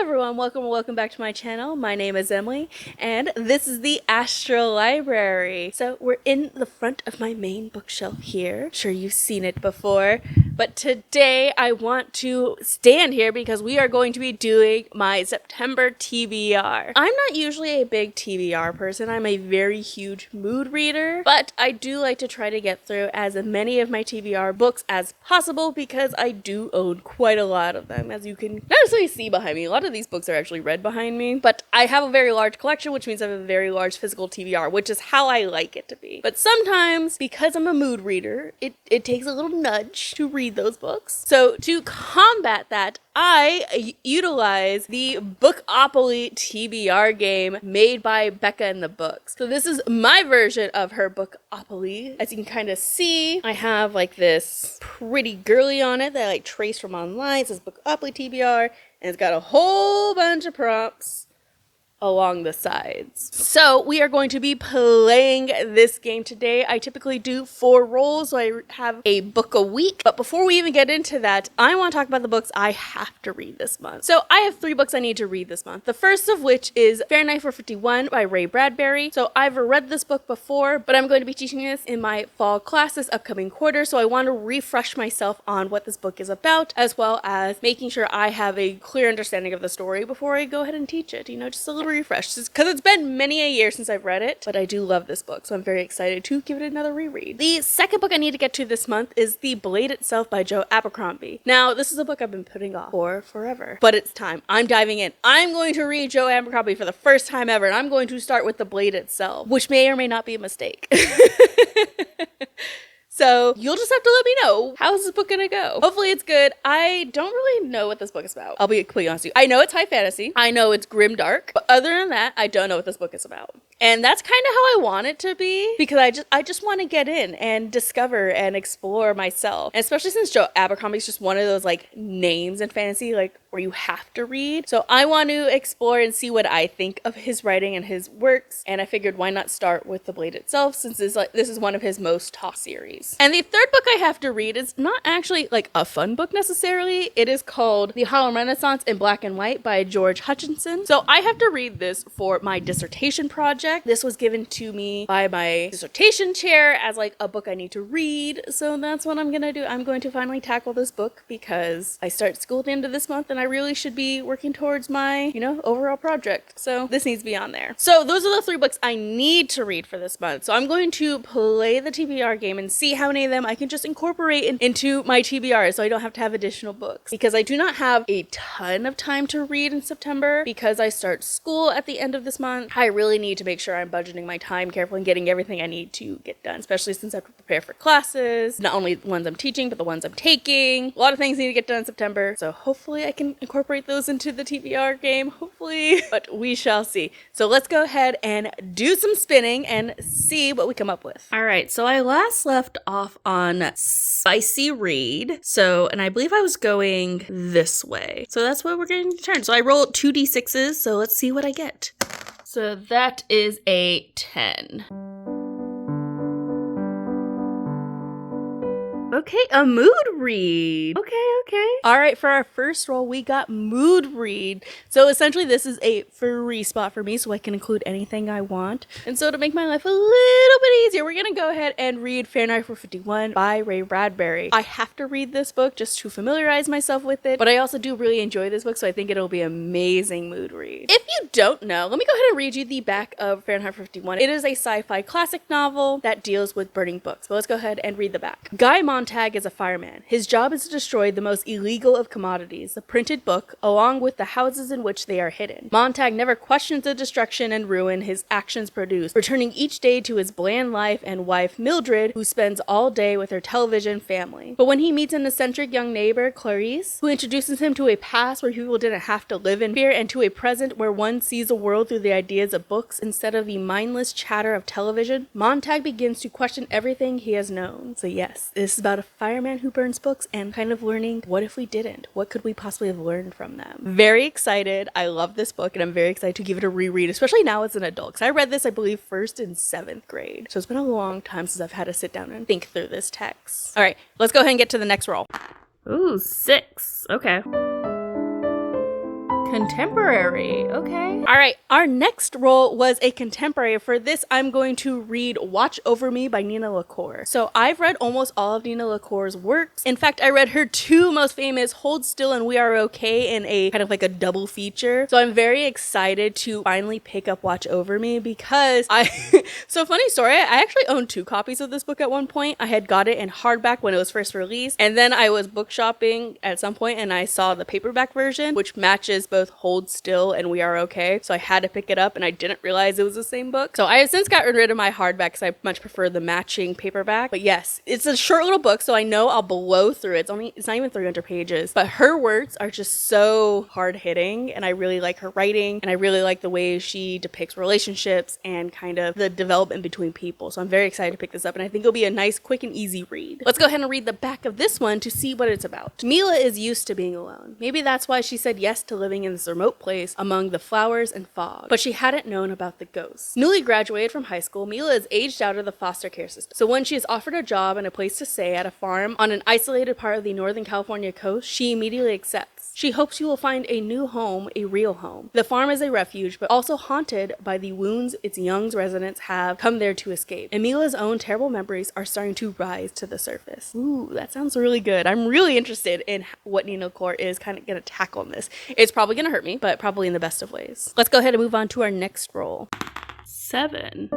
everyone, welcome back to my channel. My name is Emily, and this is the Astral Library. So we're in the front of my main bookshelf here. I'm sure you've seen it before, but today I want to stand here because we are going to be doing my September TBR. I'm not usually a big TBR person. I'm a very huge mood reader, but I do like to try to get through as many of my TBR books as possible because I do own quite a lot of them, as you can not necessarily see behind me. A lot of these books are actually read behind me, but I have a very large collection, which means I have a very large physical TBR, which is how I like it to be. But sometimes, because I'm a mood reader, it takes a little nudge to read those books. So to combat that, I utilize the Bookopoly TBR game made by Becca in the Books. So this is my version of her Bookopoly. As you can kind of see, I have like this pretty girly on it that I like traced from online. It says Bookopoly TBR, and it's got a whole bunch of prompts along the sides. So we are going to be playing this game today. I typically do 4 rolls, so I have a book a week. But before we even get into that, I want to talk about the books I have to read this month. So I have 3 books I need to read this month. The first of which is Fahrenheit 451 by Bradbury. So I've read this book before, but I'm going to be teaching this in my fall class this upcoming quarter. So I want to refresh myself on what this book is about, as well as making sure I have a clear understanding of the story before I go ahead and teach it. You know, just a little refresh, because it's been many a year since I've read it, but I do love this book, so I'm very excited to give it another reread. The second book I need to get to this month is The Blade Itself by Abercrombie. Now, this is a book I've been putting off for forever, but it's time. I'm diving in. I'm going to read Abercrombie for the first time ever, and I'm going to start with The Blade Itself, which may or may not be a mistake. So you'll just have to let me know, how's this book gonna go? Hopefully it's good. I don't really know what this book is about. I'll be completely honest with you. I know it's high fantasy. I know it's grim dark. But other than that, I don't know what this book is about. And that's kind of how I want it to be, because I just want to get in and discover and explore myself. And especially since Abercrombie is just one of those like names in fantasy, like where you have to read. So I want to explore and see what I think of his writing and his works. And I figured, why not start with The Blade Itself, since this is one of his most taught series. And the third book I have to read is not actually like a fun book necessarily. It is called The Harlem Renaissance in Black and White by George Hutchinson. So I have to read this for my dissertation project. This was given to me by my dissertation chair as like a book I need to read. So that's what I'm gonna do. I'm going to finally tackle this book because I start school at the end of this month and I really should be working towards my, overall project. So this needs to be on there. So those are the 3 books I need to read for this month. So I'm going to play the TBR game and see how many of them I can just incorporate into my TBR so I don't have to have additional books, because I do not have a ton of time to read in September because I start school at the end of this month. I really need to make sure I'm budgeting my time carefully and getting everything I need to get done, especially since I have to prepare for classes, not only the ones I'm teaching, but the ones I'm taking. A lot of things need to get done in September, so hopefully I can incorporate those into the TBR game, hopefully, but we shall see. So let's go ahead and do some spinning and see what we come up with. All right, so I last left off on Spicy Read, and I believe I was going this way. So that's what we're going to turn. So I rolled 2d6s, so let's see what I get. So that is a 10. Okay, a mood read. Okay. All right, for our first roll, we got mood read. So essentially, this is a free spot for me, so I can include anything I want. And so to make my life a little bit easier, we're gonna go ahead and read Fahrenheit 451 by Bradbury. I have to read this book just to familiarize myself with it, but I also do really enjoy this book, so I think it'll be an amazing mood read. If you don't know, let me go ahead and read you the back of Fahrenheit 451. It is a sci-fi classic novel that deals with burning books. But let's go ahead and read the back. Guy Montag is a fireman. His job is to destroy the most illegal of commodities, the printed book, along with the houses in which they are hidden. Montag never questions the destruction and ruin his actions produce, returning each day to his bland life and wife Mildred, who spends all day with her television family. But when he meets an eccentric young neighbor, Clarice, who introduces him to a past where people didn't have to live in fear, and to a present where one sees the world through the ideas of books instead of the mindless chatter of television, Montag begins to question everything he has known. So yes, this is about a fireman who burns books and kind of learning, what if we didn't? What could we possibly have learned from them? Very excited. I love this book and I'm very excited to give it a reread, especially now as an adult. Because I read this, I believe, first in 7th grade. So it's been a long time since I've had to sit down and think through this text. All right, let's go ahead and get to the next roll. Ooh, 6. Okay. Contemporary, okay. All right, our next role was a contemporary. For this, I'm going to read Watch Over Me by Nina LaCour. So I've read almost all of Nina LaCour's works. In fact, I read her two most famous, Hold Still and We Are Okay, in a kind of like a double feature. So I'm very excited to finally pick up Watch Over Me because so funny story, I actually owned 2 copies of this book at one point. I had got it in hardback when it was first released, and then I was book shopping at some point and I saw the paperback version, which matches both Hold Still and We Are Okay. So I had to pick it up and I didn't realize it was the same book. So I have since gotten rid of my hardback because I much prefer the matching paperback. But yes, it's a short little book, so I know I'll blow through it. It's not even 300 pages, but her words are just so hard hitting and I really like her writing and I really like the way she depicts relationships and kind of the development between people. So I'm very excited to pick this up and I think it'll be a nice, quick and easy read. Let's go ahead and read the back of this one to see what it's about. Mila is used to being alone. Maybe that's why she said yes to living in this remote place among the flowers and fog, but she hadn't known about the ghosts. Newly graduated from high school, Mila is aged out of the foster care system. So when she is offered a job and a place to stay at a farm on an isolated part of the Northern California coast, she immediately accepts. She hopes she will find a new home, a real home. The farm is a refuge, but also haunted by the wounds its young residents have come there to escape. And Mila's own terrible memories are starting to rise to the surface. Ooh, that sounds really good. I'm really interested in what Nina LaCour is kind of going to tackle in this. It's probably going to hurt me, but probably in the best of ways. Let's go ahead and move on to our next role. 7.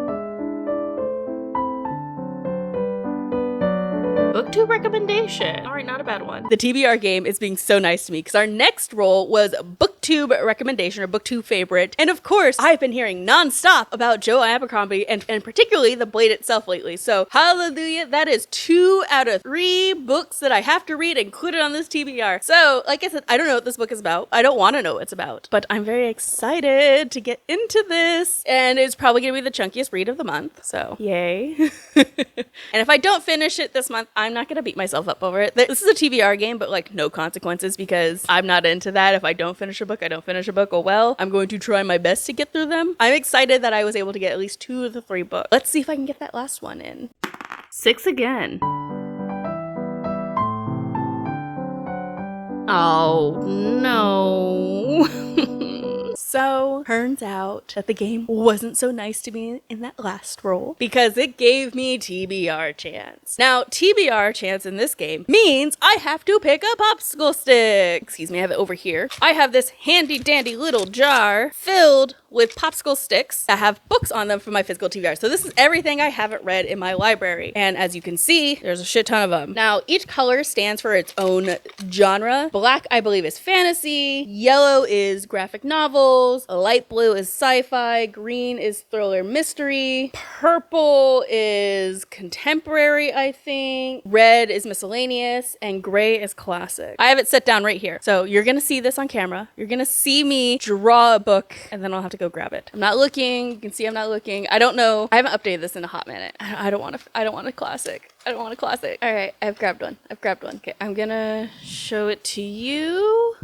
BookTube recommendation. All right, not a bad one. The TBR game is being so nice to me because our next role was BookTube recommendation or BookTube favorite. And of course, I've been hearing nonstop about Joe Abercrombie and particularly The Blade itself lately. So hallelujah, that is 2 out of 3 books that I have to read included on this TBR. So like I said, I don't know what this book is about. I don't want to know what it's about, but I'm very excited to get into this. And it's probably going to be the chunkiest read of the month. So yay. And if I don't finish it this month, I'm not going to beat myself up over it. This is a TBR game, but like no consequences because I'm not into that. If I don't finish a book, I don't finish a book. Oh well, I'm going to try my best to get through them. I'm excited that I was able to get at least 2 of the 3 books. Let's see if I can get that last one in. 6 again. Oh no. So, turns out that the game wasn't so nice to me in that last role because it gave me TBR chance. Now, TBR chance in this game means I have to pick a popsicle stick. Excuse me, I have it over here. I have this handy dandy little jar filled with popsicle sticks that have books on them for my physical TBR. So this is everything I haven't read in my library. And as you can see, there's a shit ton of them. Now, each color stands for its own genre. Black, I believe, is fantasy. Yellow is graphic novels. Light blue is sci-fi. Green is thriller mystery. Purple is contemporary, I think. Red is miscellaneous. And gray is classic. I have it set down right here. So you're going to see this on camera. You're going to see me draw a book and then I'll have to go grab it. I'm not looking. You can see I'm not looking. I don't know. I haven't updated this in a hot minute. I don't want a classic. I don't want a classic. All right. I've grabbed one. Okay. I'm going to show it to you.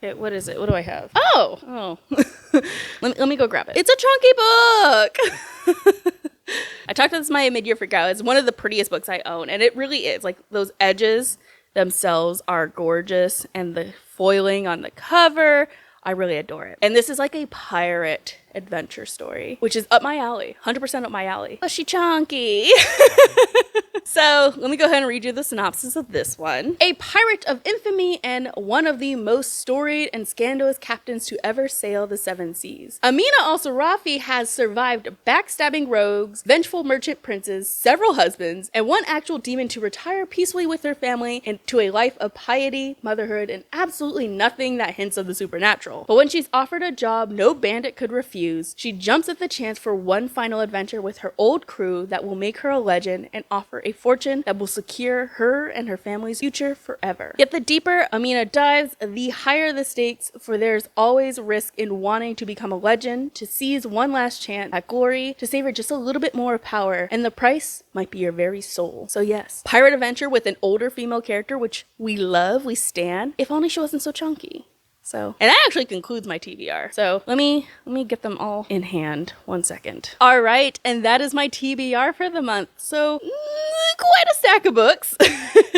Okay, what is it? What do I have? Oh. let me go grab it. It's a chunky book. I talked about this in my mid-year freak out. It's one of the prettiest books I own, and it really is. Like, those edges themselves are gorgeous, and the foiling on the cover, I really adore it. And this is like a pirate adventure story, which is up my alley. 100% up my alley. Oh, she chunky. So let me go ahead and read you the synopsis of this one. A pirate of infamy and one of the most storied and scandalous captains to ever sail the 7 seas. Almina Al-Sirafi has survived backstabbing rogues, vengeful merchant princes, several husbands, and one actual demon to retire peacefully with her family and to a life of piety, motherhood, and absolutely nothing that hints of the supernatural. But when she's offered a job no bandit could refuse, she jumps at the chance for one final adventure with her old crew that will make her a legend and offer a fortune that will secure her and her family's future forever. Yet the deeper Almina dives, the higher the stakes, for there's always risk in wanting to become a legend, to seize one last chance at glory, to savor just a little bit more of power, and the price might be your very soul. So yes, pirate adventure with an older female character, which we love, we stan, if only she wasn't so chunky. So, and that actually concludes my TBR. So let me get them all in hand. 1 second. All right, and that is my TBR for the month. So quite a stack of books.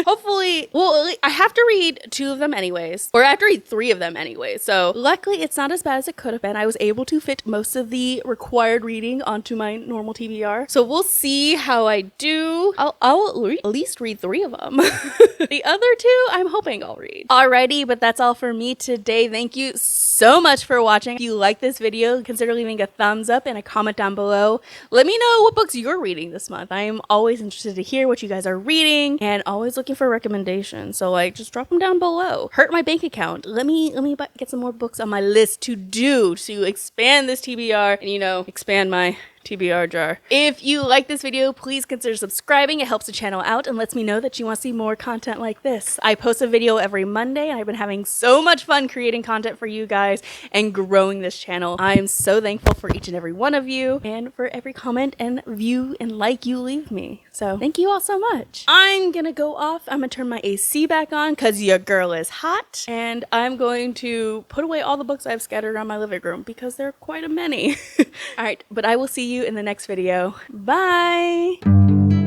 Hopefully, well, I have to read 2 of them anyways, or I have to read 3 of them anyways. So luckily it's not as bad as it could have been. I was able to fit most of the required reading onto my normal TBR. So we'll see how I do. I'll at least read 3 of them. The other 2, I'm hoping I'll read. Alrighty, but that's all for me today. Thank you so much for watching. If you like this video, consider leaving a thumbs up and a comment down below. Let me know what books you're reading this month. I am always interested to hear what you guys are reading and always looking for recommendations. So like, just drop them down below. Hurt my bank account. Let me get some more books on my list to do to expand this TBR and, you know, expand my TBR jar. If you like this video, please consider subscribing. It helps the channel out and lets me know that you want to see more content like this. I post a video every Monday and I've been having so much fun creating content for you guys and growing this channel. I am so thankful for each and every one of you and for every comment and view and like you leave me. So thank you all so much. I'm gonna go off. I'm gonna turn my AC back on because your girl is hot, and I'm going to put away all the books I've scattered around my living room because there are quite a many. All right, but I will see you in the next video. Bye.